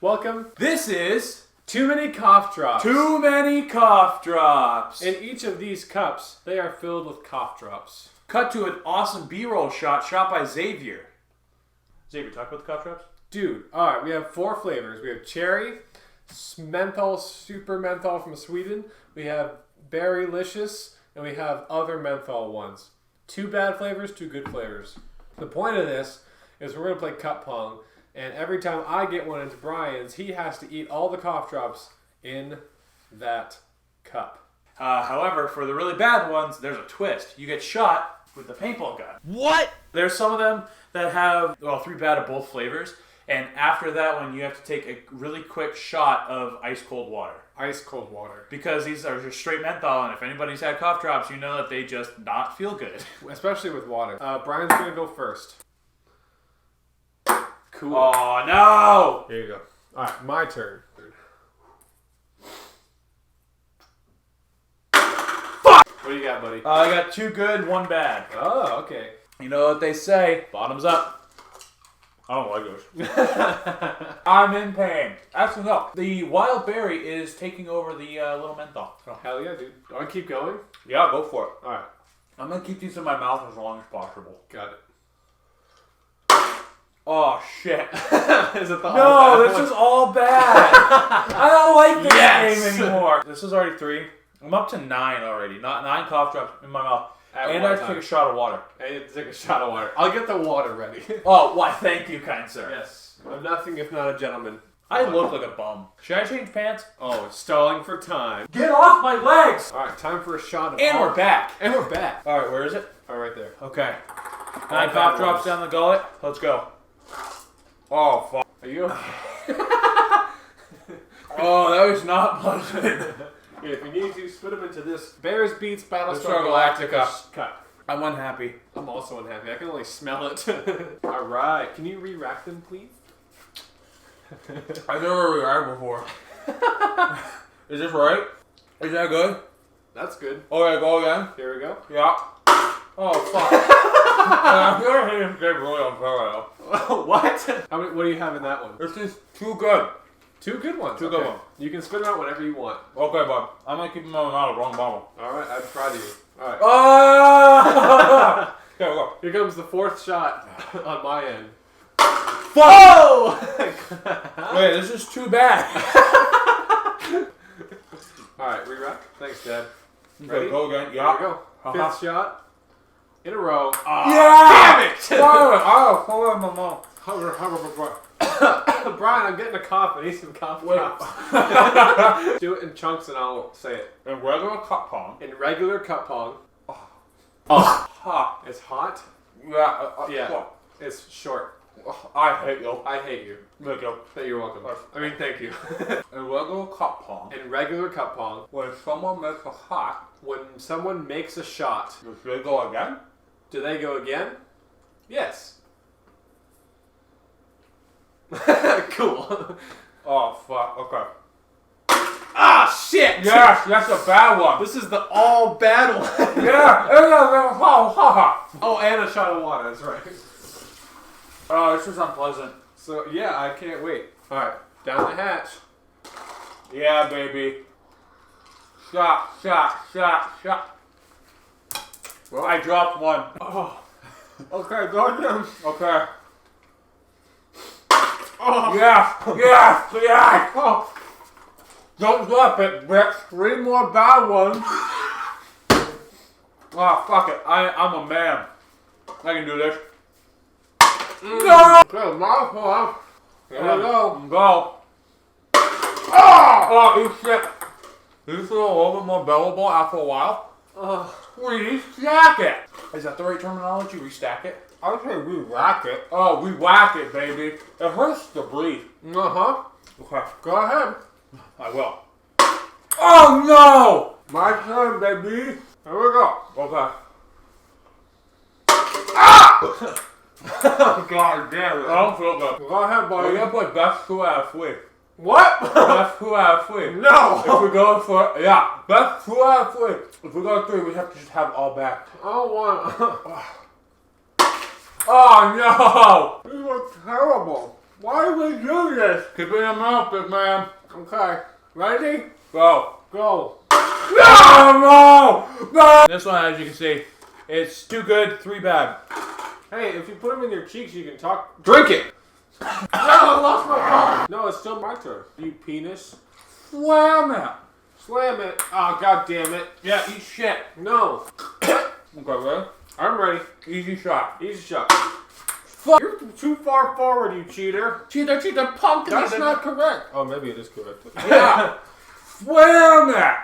Welcome. This is Too Many Cough Drops. Too Many Cough Drops. In each of these cups, they are filled with cough drops. Cut to an awesome B-roll shot by Xavier. Xavier, talk about the cough drops? Dude, alright, we have 4 flavors. We have cherry, menthol, super menthol from Sweden. We have berrylicious, and we have other menthol ones. 2 bad flavors, 2 good flavors. The point of this is we're going to play cup pong, and every time I get one into Brian's, he has to eat all the cough drops in that cup. However, for the really bad ones, there's a twist. You get shot with the paintball gun. What? There's some of them that have, 3 bad of both flavors, and after that one, you have to take a really quick shot of ice cold water. Ice cold water. Because these are just straight menthol, and if anybody's had cough drops, you know that they just not feel good. Especially with water. Brian's going to go first. Cool. Oh, no! Here you go. Alright, my turn. Fuck! What do you got, buddy? I got 2 good, 1 bad. Oh, okay. You know what they say, bottoms up. I don't like those. I'm in pain. Actually, no. The wild berry is taking over the little menthol. So. Hell yeah, dude. Do I keep going? Yeah, go for it. Alright. I'm going to keep these in my mouth as long as possible. Got it. Oh, shit. Is it the No, this is all bad. I don't like this game anymore. This is already 3. I'm up to 9 already. Not 9 cough drops in my mouth. And I have to take a shot of water. And you have to take a shot of water. I'll get the water ready. Oh, why? Thank you, kind sir. Yes. I'm nothing if not a gentleman. I look like a bum. Should I change pants? Oh, stalling for time. Get off my legs! Alright, time for a shot of And we're back. And we're back. Alright, where is it? Alright, right there. Okay. 9 cough drops down the gullet. Let's go. Oh, fuck. Are you okay? Oh, that was not pleasant. Yeah, if you need to, split them into this Bears Beats Battlestar Galactica cup. I'm unhappy. I'm also unhappy. I can only smell it. Alright, can you re-rack them, please? I've never re-racked before. Is this right? Is that good? That's good. Okay, go again. Here we go. Yeah. Oh, fuck. I feel like this game really unfair right now. What? What do you have in that one? This is too good. 2 good ones. 2 good ones. You can spit them out whenever you want. Okay, bud. I'm gonna keep them in my mouth. Wrong bottle. Alright, I'm proud of you. Alright. Oh! Okay, go. Here comes the 4th shot on my end. Fuck! Oh! Wait, this is too bad. Alright, re-rack. Thanks, Dad. Okay, Ready? go again. Yeah. Here we go. 5th shot. In a row. Yeah! Damn it! Oh, fall in my mouth. Brian, I'm getting a cough. I need some cough drops. Do it in chunks and I'll say it. In regular cup pong. In regular cup pong. Oh. Hot. It's hot. Yeah. Yeah. Fuck. It's short. I hate you. I hate you. Thank you. You're welcome. I mean, thank you. In regular cup pong. In regular cup pong. When someone makes a shot. When someone makes a shot. Should they go again? Do they go again? Yes. Cool. Oh, fuck. Okay. Ah, shit! Yes, that's a bad one. This is the all bad one. Yeah. Oh, and a shot of water. That's right. Oh, this is unpleasant. So, yeah, I can't wait. Alright, down the hatch. Yeah, baby. Shot. Well, I dropped one. Oh. Okay, go again. Okay. Oh. Yes. Oh. Don't drop it, bitch. 3 more bad ones. Oh, fuck it. I'm a man. I can do this. No! Okay, mouthful. Here we go. Go. Oh, you shit. You feel a little bit more bellable after a while? Restack it. Is that the right terminology? Restack it? I would say re-rack it. Oh, we whack it, baby. It hurts to breathe. Uh-huh. Okay. Go ahead. I will. Oh, no! My turn, baby. Here we go. Okay. Ah! God damn it. I don't feel good. Go ahead, buddy. We're gonna play best 2 out of 3. What? Best 2 out of 3. No! If we go for, best 2 out of 3. If we go 3, we have to just have all back. I don't want. Oh, no! This was terrible. Why do we do this? Keep in your mouth, big man. Okay. Ready? Go. Go. No! This one, as you can see, it's 2 good, 3 bad. Hey, if you put them in your cheeks, you can talk. Drink it! No, I lost my phone. No, it's still my turn. You penis. Slam it! Slam it. Oh, god damn it. Yeah, eat shit. No. Okay, ready? I'm ready. Easy shot. Easy shot. Fuck. You're too far forward, you cheater. Cheater, punk. That's not correct. Oh, maybe it is correct. Yeah. Slam it!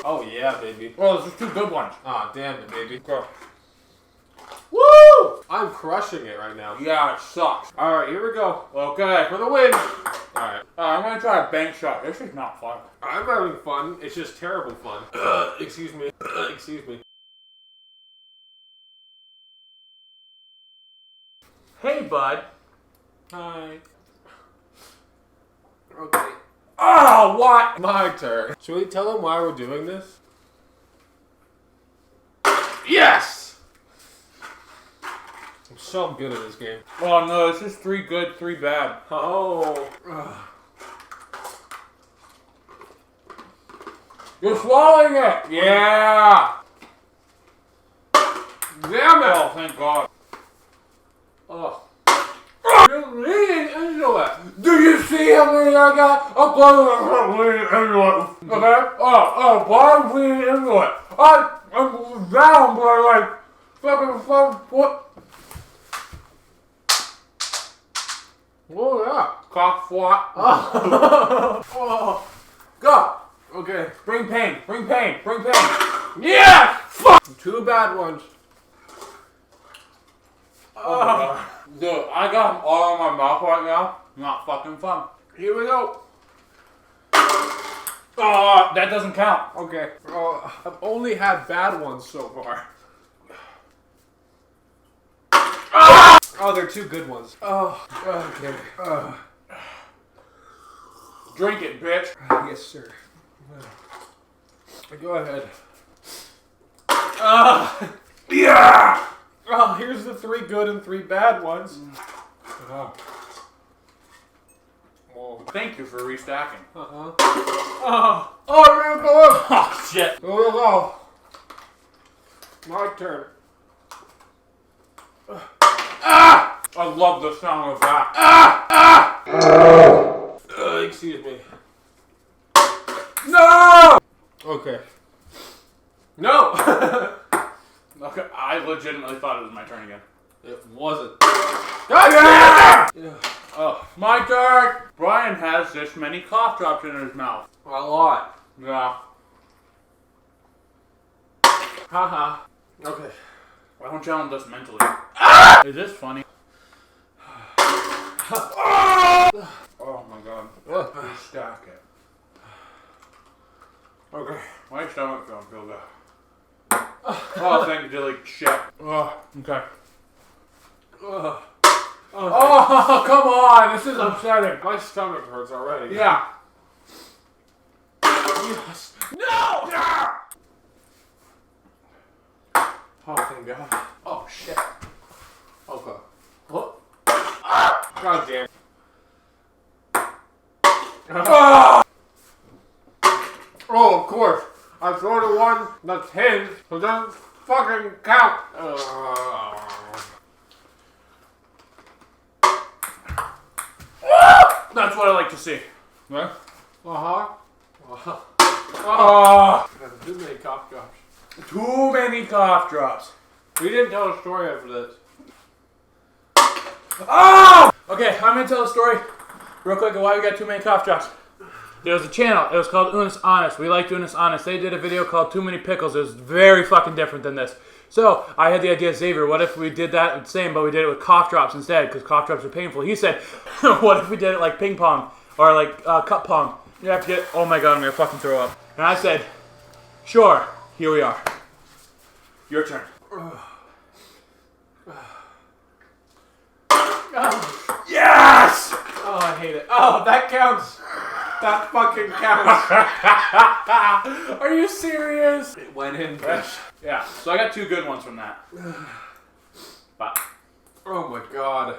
Oh, yeah, baby. Well, those are 2 good ones. Ah, damn it, baby. Go. Woo! I'm crushing it right now. Yeah, it sucks. Alright, here we go. Okay. For the win. Alright. I'm gonna try a bank shot. This is not fun. I'm having fun. It's just terrible fun. Excuse me. Excuse me. Hey, bud. Hi. Okay. Oh, what? My turn. Should we tell them why we're doing this? Yes! I'm so good at this game. Oh, no, this is 3 good, 3 bad. Oh. You're swallowing it! Yeah! Damn it! Oh, thank God. Oh. You're leaning into it. Do you see how many I got? I'm leaning into it. Okay? Oh, but I'm leaning into it. I'm down, but like, fucking, what? Oh, yeah. Cock swat. Oh. Go. Okay. Bring pain. Yeah! Fuck! 2 bad ones. Oh, my God. Dude, I got them all in my mouth right now. Not fucking fun. Here we go. Oh, that doesn't count. Okay. Oh, I've only had bad ones so far. Oh, they're 2 good ones. Oh, okay. Drink it, bitch. Yes, sir. Go ahead. Yeah! Oh, here's the 3 good and 3 bad ones. Oh. Whoa. Thank you for restacking. Oh, Oh, you're going. Oh, shit. here we go. My turn. I love the sound of that. Excuse me. No! Okay. No! Okay, I legitimately thought it was my turn again. It wasn't. Yeah! Yeah. Oh, my turn! Brian has this many cough drops in his mouth. A lot. Yeah. Haha. Okay. Why don't challenge us mentally? Is this funny? Oh my God. Restack it. Okay. My stomach don't feel good. Oh, thank you, Dilly. Shit. Oh, okay. Oh, come on. This is upsetting. My stomach hurts already. Yeah. Yes. No! Yeah! Oh, thank God. Oh, shit. Okay. What? God damn. Oh, of course. I throw the one that's his, so it doesn't fucking count. That's what I like to see. Right? Too many cough drops. Too many cough drops. We didn't tell a story after this. Oh! Okay, I'm gonna tell a story real quick of why we got too many cough drops. There was a channel, it was called Unis Honest. We liked Unis Honest. They did a video called Too Many Pickles. It was very fucking different than this. So, I had the idea, Xavier, what if we did that the same, but we did it with cough drops instead, because cough drops are painful. He said, what if we did it like ping pong, or like cup pong? You have to get, oh my God, I'm gonna fucking throw up. And I said, sure, here we are. Your turn. Yes! Oh, I hate it. Oh, that counts. That fucking counts. Are you serious? It went in, bitch. Yeah, so I got 2 good ones from that. But Oh my God.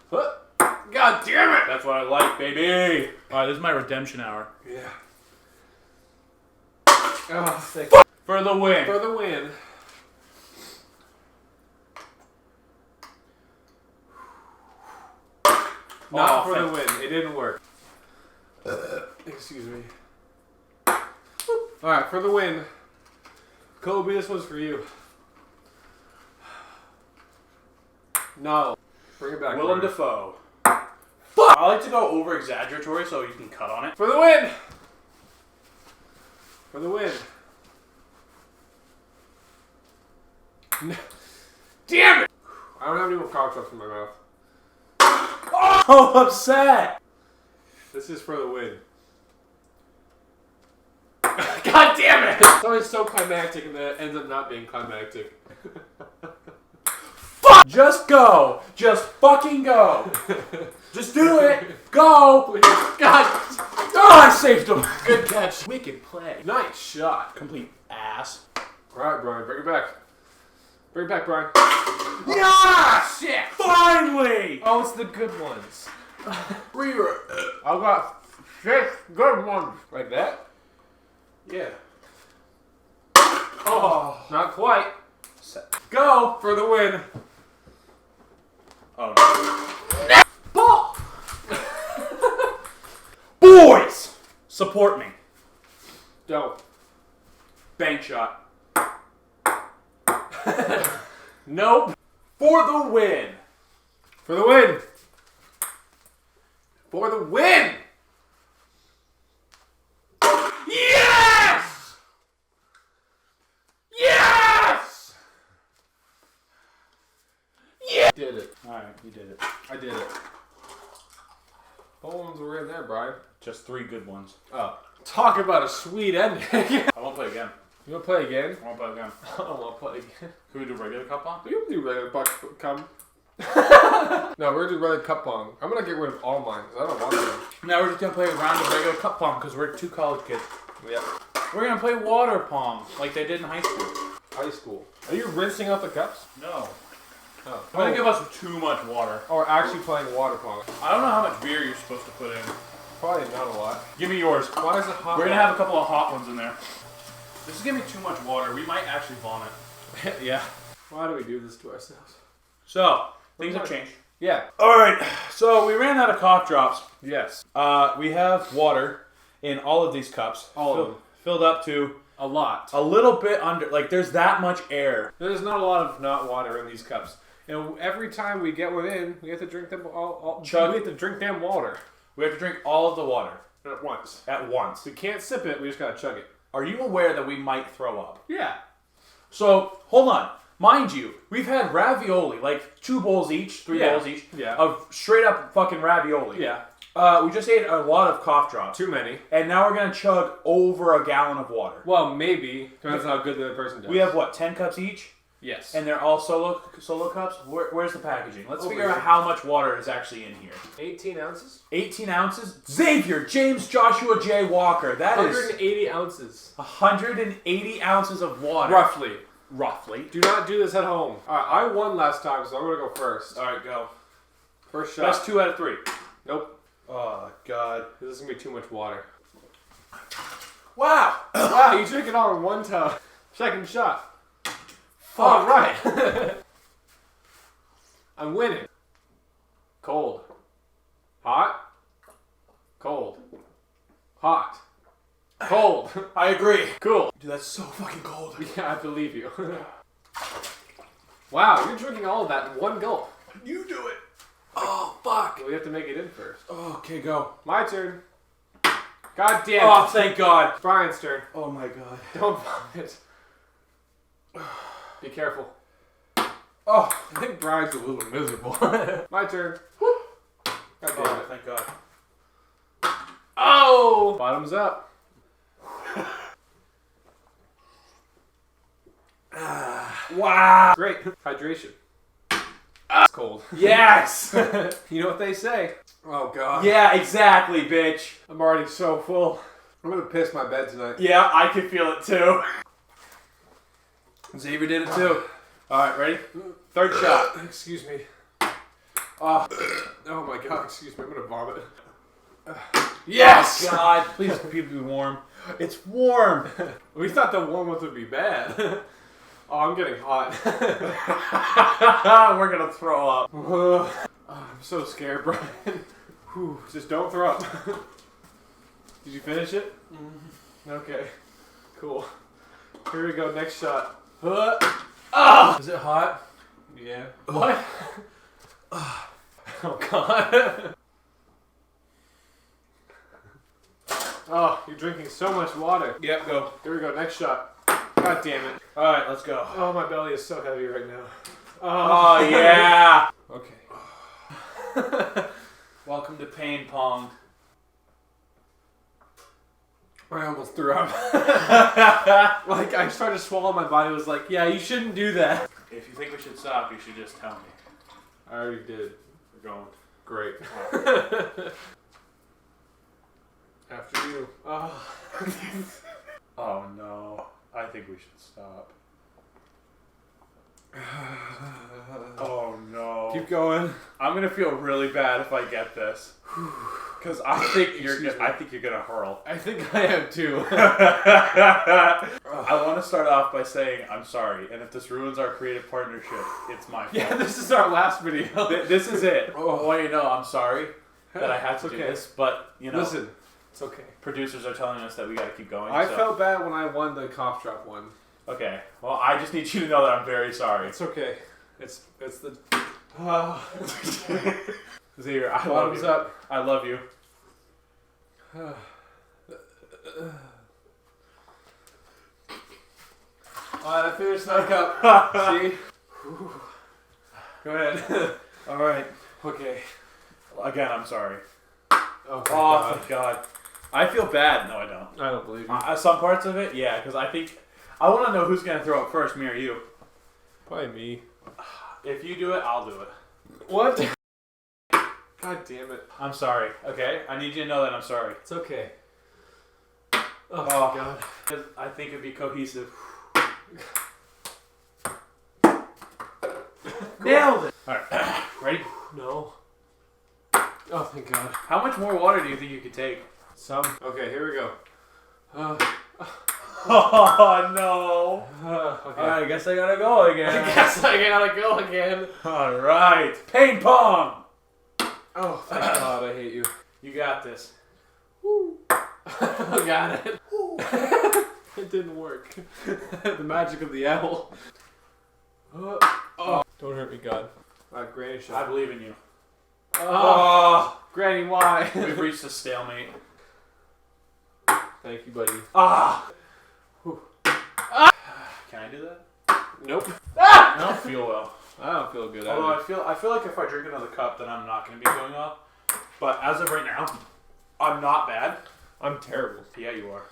God damn it! That's what I like, baby. All right, this is my redemption hour. Yeah. Oh, sick. For the win. For the win. Not for the win. It didn't work. Excuse me. Alright, for the win. Kobe, this one's for you. No. Bring it back. Willem Dafoe. Fuck! I like to go over exaggeratory so you can cut on it. For the win! For the win. Damn it! I don't have any more cough drops in my mouth. Oh, I'm upset! This is for the win. God damn it! It's always so climactic and then it ends up not being climactic. Fuck! Just go! Just fucking go! Just do it! Go! God! Oh, I saved him! Good catch. Wicked play. Nice shot. Complete ass. Alright, Brian, bring it back. Bring it back, Brian. Yeah! Shit! Finally! Oh, it's the good ones. Rear. I've got 6 good ones. Like that? Yeah. Oh, not quite. Go for the win. Oh no. Ball! Boys! Support me. Don't. Bank shot. Nope. For the win. For the win. For the win. Yes! Yes! Yeah! Did it. Alright, you did it. I did it. What ones were in there, Brian? Just 3 good ones. Oh. Talk about a sweet ending. I won't play again. You want to play again? I won't play again. I don't want to play again. Can we do regular cup on? You can do regular come. No, we're gonna do regular cup pong. I'm gonna get rid of all mine because I don't want them. Now we're just gonna play a round of regular cup pong because we're 2 college kids. Yeah. We're gonna play water pong like they did in high school. High school. Are you rinsing out the cups? No. Oh. I'm gonna give us too much water. Oh, we're actually playing water pong. I don't know how much beer you're supposed to put in. Probably not a lot. Give me yours. Why is it hot? We're gonna have a couple of hot ones in there. This is gonna be too much water. We might actually vomit. Yeah. Why do we do this to ourselves? So, things have changed. Yeah. Alright, so we ran out of cough drops. Yes. We have water in all of these cups. All of them. Filled up to A lot. a little bit under, like there's that much air. There's not a lot of not water in these cups. And every time we get one in, we have to drink them all Chug. We have to drink them water. We have to drink all of the water At once. at once. We can't sip it, we just gotta chug it. Are you aware that we might throw up? Yeah. So, hold on. Mind you, we've had ravioli, like 2 bowls each, 3 Yeah. bowls each, Yeah. of straight up fucking ravioli. Yeah. We just ate a lot of cough drops. Too many. And now we're going to chug over a gallon of water. Well, maybe. Depends on how good the other person does. We have, what, 10 cups each? Yes. And they're all solo cups? Where's the packaging? Let's Over figure here. out how much water is actually in here. 18 ounces? 18 ounces? Xavier James Joshua J. Walker. That is 180 ounces. 180 ounces of water. Roughly. Roughly. Do not do this at home. Alright, I won last time, so I'm gonna go first. Alright, go. First shot. Best 2 out of 3. Nope. Oh, God. This is gonna be too much water. Wow. Wow, you drink it all in one time. Second shot. All right. I'm winning. Cold. Hot. Cold. Hot. Cold. I agree. Cool. Dude, that's so fucking cold. Yeah, I believe you. Wow, you're drinking all of that in one gulp. You do it. Oh, fuck. Well, we have to make it in first. Oh, okay, go. My turn. God damn it. Oh, thank God. Brian's turn. Oh, my God. Don't vomit. Be careful. Oh, I think Brian's a little miserable. My turn. God damn oh it. thank God. Oh! Bottoms up. Wow. Great. Hydration. It's cold. Yes. You know what they say. Oh, God. Yeah, exactly, bitch. I'm already so full. I'm going to piss my bed tonight. Yeah, I can feel it too. Xavier did it too. All right, ready? Third shot. Excuse me. Oh my god, excuse me, I'm gonna vomit. Yes! Oh God, please keep me warm. It's warm. We thought the warm ones would be bad. Oh, I'm getting hot. We're gonna throw up. Oh, I'm so scared, Brian. Whew, just don't throw up. Did you finish it? Okay, cool. Here we go, next shot. Is it hot? Yeah. What? Oh god. Oh, you're drinking so much water. Yep, go. Here we go, next shot. God damn it. Alright, let's go. Oh, my belly is so heavy right now. Oh, yeah. Okay. Welcome to Pain Pong. I almost threw up. Like, I started swallowing, my body was like, yeah, you shouldn't do that. If you think we should stop, you should just tell me. I already did. We're going. Great. After you. Oh. Oh no. I think we should stop. Oh no. Keep going. I'm gonna feel really bad if I get this. Cause I think you're gonna hurl. I think I am too. I want to start off by saying I'm sorry, and if this ruins our creative partnership, it's my fault. Yeah, this is our last video. This is it. Oh, you know, I'm sorry that I had to do okay. this, but you know, Listen, it's okay. producers are telling us that we got to keep going. I so. felt bad when I won the cough drop one. Okay. Well, I just need you to know that I'm very sorry. It's okay. It's the. Xavier, I love Bottoms you. up. I love you. Alright, I finished my cup. See? Go ahead. All right. Okay. Again, I'm sorry. Oh, thank Oh, God. thank God. I feel bad. No, I don't. I don't believe you. Some parts of it, yeah, because I think I want to know who's gonna throw up first, me or you. Probably me. If you do it, I'll do it. What? God damn it. I'm sorry. Okay, I need you to know that I'm sorry. It's okay. Oh, Oh. God. I think it'd be cohesive. Nailed it. All right, ready? No. Oh, thank God. How much more water do you think you could take? Some. Okay, here we go. Oh no. Okay. All right, I guess I gotta go again. I guess I gotta go again. All right, Pain Pong. Oh, thank God, I hate you. You got this. Got it. It didn't work. The magic of the owl. Oh. Don't hurt me, God. Alright, Granny I shot. believe in you. Oh, Granny, why? We've reached a stalemate. Thank you, buddy. Ah. Can I do that? Nope. I don't feel well. I don't feel good. Although either. I feel like if I drink another cup, then I'm not going to be doing well. But as of right now, I'm not bad. I'm terrible. Yeah, you are.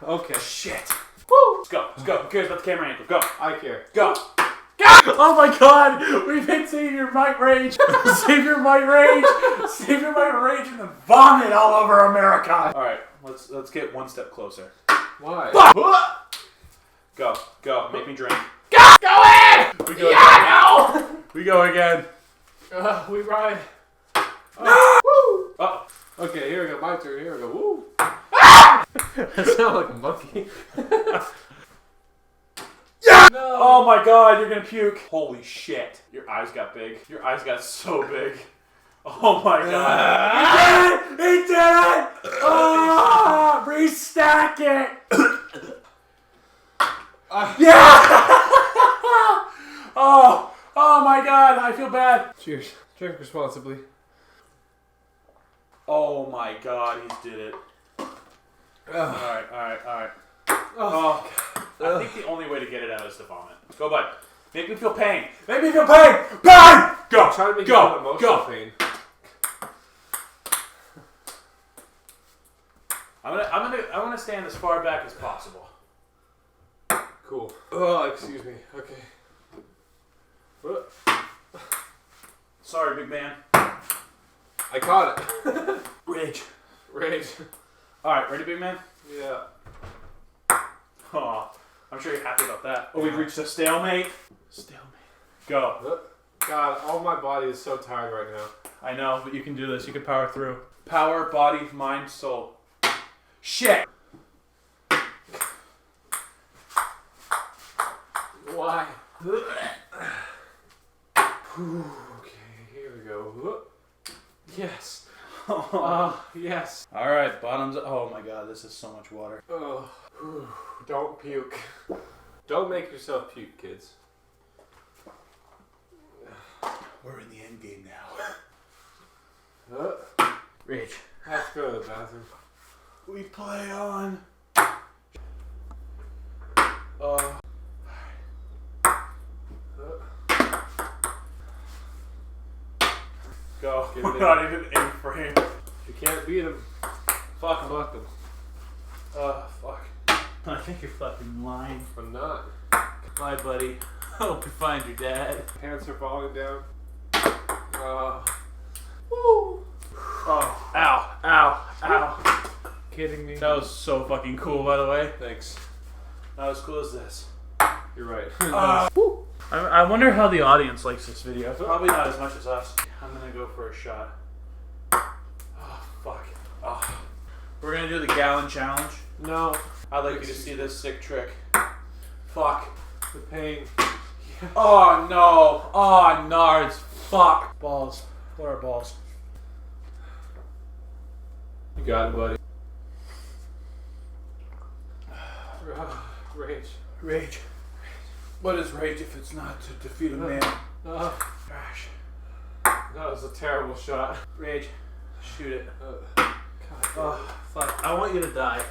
Okay. Shit. Woo! Let's go. Let's go. Who cares about the camera angle? Go. I care. Go. Oh my God! We've hit Savior might rage. Savior might rage. Savior might rage and then vomit all over America. All right, let's get one step closer. Why? Go, go, make me drink. Go in! We go. Yeah, again. We go again. We ride. No! Woo! Oh. Okay, here we go. My turn. Here we go. Woo! I sound like a monkey. Yeah! No. Oh my God, you're gonna puke. Holy shit. Your eyes got big. Your eyes got so big. Oh my God. He did it! He did it! Oh, restack it! Yeah! Oh my God, I feel bad. Cheers. Drink responsibly. Oh my God, he did it. Alright. Oh, I think the only way to get it out is to vomit. Go, bud. Make me feel pain. Make me feel pain! Pain! Go! Try to make go! you feel emotional pain. I'm gonna stand as far back as possible. Cool. Oh, excuse me. Okay. Sorry, big man. I caught it. Rage. Rage. Alright, ready, big man? Yeah. Oh, I'm sure you're happy about that. Oh, we've reached a stalemate. Stalemate. Go. God, all my body is so tired right now. I know, but you can do this. You can power through. Power, body, mind, soul. Shit! Why? Okay, here we go. Yes. Yes. Alright, bottoms up. Oh my god, this is so much water. Oh, don't puke. Don't make yourself puke, kids. We're in the end game now. Rage. Let's go to the bathroom. We play on. Go. We're not even in frame. You can't beat him. Fuck him. Fuck. I think you're fucking lying. I'm not. Bye, buddy. Hope you find your dad. Pants are falling down. Woo. Oh, ow, ow, ow. Kidding me? That was so fucking cool, by the way. Thanks. Not as cool as this. You're right. I wonder how the audience likes this video. Probably not as much as us. I'm gonna go for a shot. Oh, fuck. Oh. We're gonna do the gallon challenge. No. I'd like you to see this sick trick. Fuck. The pain. Yeah. Oh no. Oh, nards. Fuck. Balls. What are balls? You got it, buddy. Rage. Rage. What is rage if it's not to defeat a man? Gosh. That was a terrible shot. Rage. Shoot it. God. Oh, fuck. I want you to die.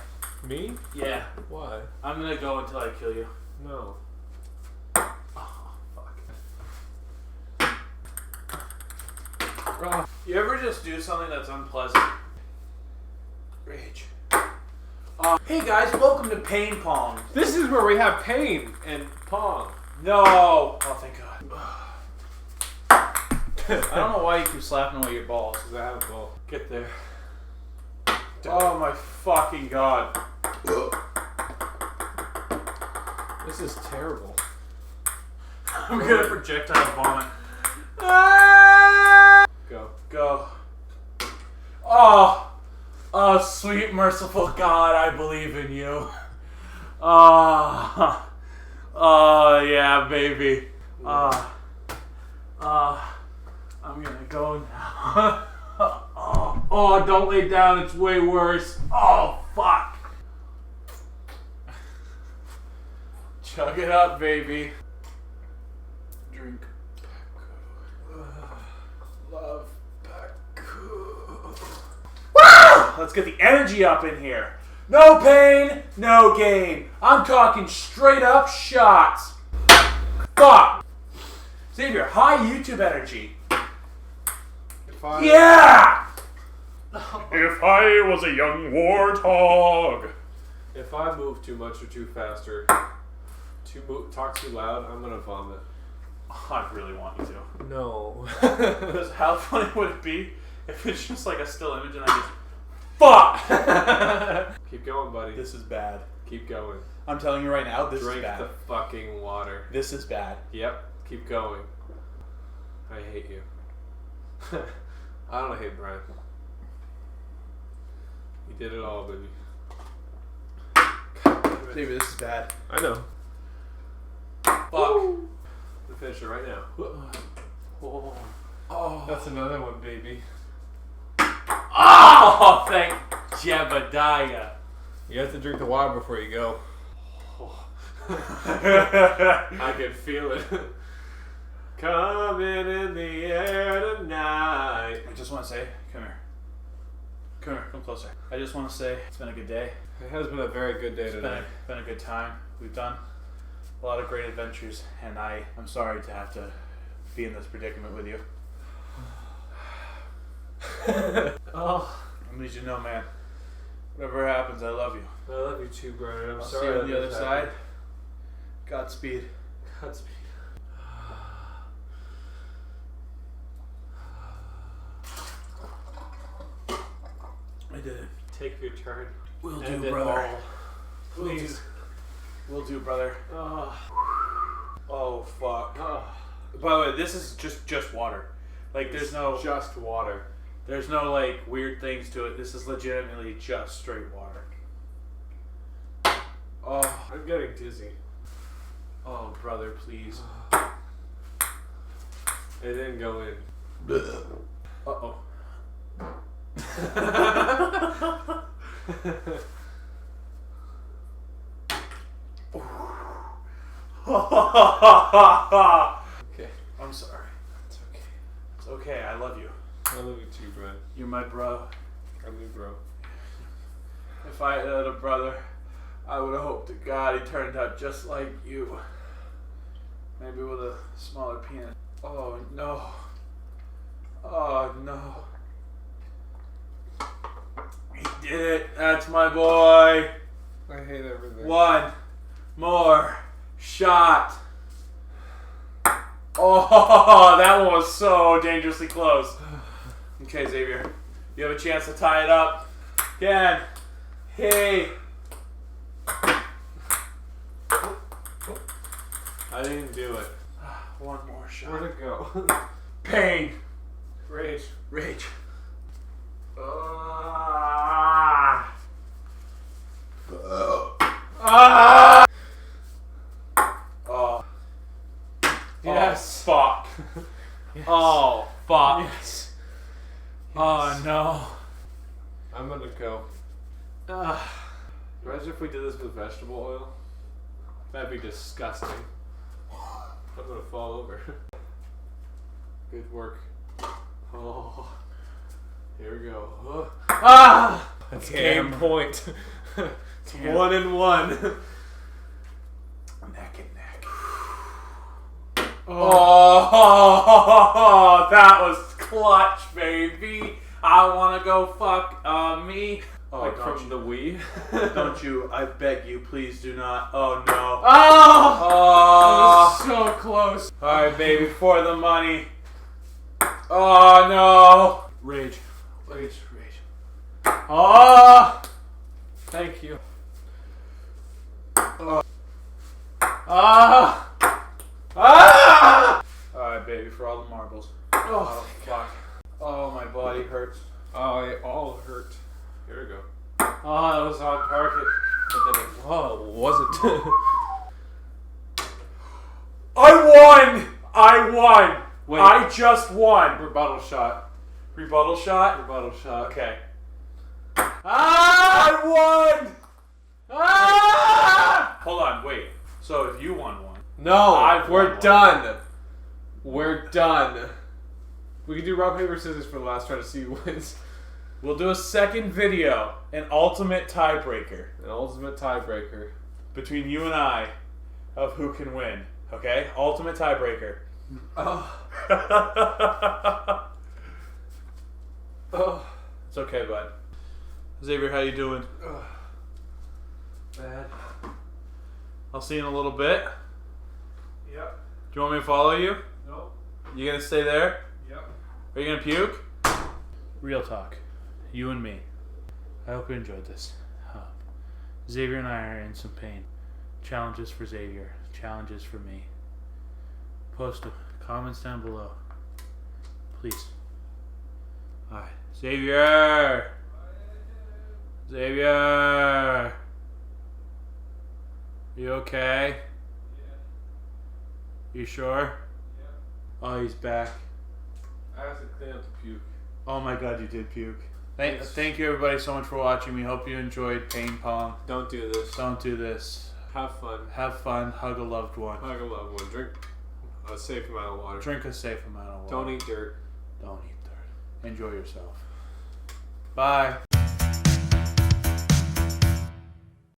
Me? Yeah. Why? I'm gonna go until I kill you. No. Oh, fuck. Oh. You ever just do something that's unpleasant? Rage. Hey guys, welcome to Pain Pong. This is where we have pain and Pong. No. Oh, thank God. I don't know why you keep slapping away your balls. Because I have a ball. Get there. Oh my fucking God. This is terrible. I'm gonna projectile vomit. Go. Go. Oh. Oh, sweet merciful God, I believe in you. Oh. Oh, yeah, baby. I'm gonna go now. Oh, don't lay down, it's way worse. Oh, fuck. Chug it up, baby. Drink. Love. Let's get the energy up in here. No pain, no gain. I'm talking straight up shots. Fuck. Xavier, high YouTube energy. Yeah! If I was a young warthog. If I move too much or too fast or talk too loud, I'm gonna vomit. I really want you to. No. Because how funny would it be if it's just like a still image and I just fuck! Keep going, buddy. This is bad. Keep going. I'm telling you right now, this Drink is bad. the fucking water. This is bad. Yep. Keep going. I hate you. I don't hate Brian. You did it all, baby. Baby, this is bad. I know. Fuck. Woo. We'll finish it right now. Oh. That's another one, baby. Oh, thank Jebediah. You have to drink the water before you go. I can feel it. Coming in the air tonight. I just want to say, come here. Come here, come closer. I just want to say, it's been a good day. It has been a very good day It's today. been a good time. We've done a lot of great adventures, and I'm sorry to have to be in this predicament with you. Oh, I need you to know, man. Whatever happens, I love you. I love you too, Brian. I'm I'll sorry. see you on the that other this side. happened. Godspeed. Godspeed. I did it. Take your turn. Will End do, it brother. all. Please. Will do, brother. Oh. Oh, fuck. Oh. By the way, this is just water. Like there's no just water. There's no like weird things to it. This is legitimately just straight water. Oh, I'm getting dizzy. Oh, brother, please. It didn't go in. Uh-oh. Okay. I'm sorry. It's okay. It's okay. I love you. I love you too, bro. You're my bro. I love you, bro. If I had a brother, I would have hoped to God he turned out just like you. Maybe with a smaller penis. Oh no. Oh no. He did it. That's my boy. I hate everything. One more shot. Oh, that one was so dangerously close. Okay, Xavier. You have a chance to tie it up. Again. Hey. I didn't do it. One more shot. Where'd it go? Pain. Rage. Rage. Oh. Yes. Oh, fuck. Yes. Oh, fuck. Yes. Oh, no. I'm gonna go. Imagine if we did this with vegetable oil. That'd be disgusting. I'm gonna fall over. Good work. Oh. Here we go. Oh. Ah! That's Damn. game point. It's Damn. 1-1. Neck and neck. Oh. Oh, that was clutch, baby. I want to go fuck me. Oh, Like don't from you, the Wii. don't you, I beg you, please do not. Oh, no. Oh! Oh. That was so close. Alright, baby, for the money. Oh, no. Rage. Rage. Rage. Oh! Thank you. Oh. Ah! Ah! Alright, baby, for all the marbles. Oh, Oh, fuck. Oh, my body hurts. oh, it all hurt. Here we go. Oh, that was on target. But then it wasn't. I won! I won! Wait. I just won! Rebuttal shot. Rebuttal shot? Rebuttal shot. Okay. Ah! I won! Ah! Hold on, wait. So if you won one. No, we're won. done. We're done. We can do rock, paper, scissors for the last try to see who wins. We'll do a second video, an ultimate tiebreaker An ultimate tiebreaker. between you and I of who can win. Okay? Ultimate tiebreaker. Oh. Oh. It's okay, bud. Xavier, how you doing? Bad. I'll see you in a little bit. Yep. Do you want me to follow you? Nope. You gonna stay there? Yep. Are you gonna puke? Real talk. You and me. I hope you enjoyed this. Xavier and I are in some pain. Challenges for Xavier. Challenges for me. Post the comments down below. Please. Alright. Xavier! Xavier! You okay? You sure? Oh, he's back. I have to clean up the puke. Oh my god, you did puke. Thank you everybody so much for watching. We hope you enjoyed Pain Pong. Don't do this. Don't do this. Have fun. Have fun. Hug a loved one. Hug a loved one. Drink a safe amount of water. Drink a safe amount of water. Don't eat dirt. Don't eat dirt. Enjoy yourself. Bye.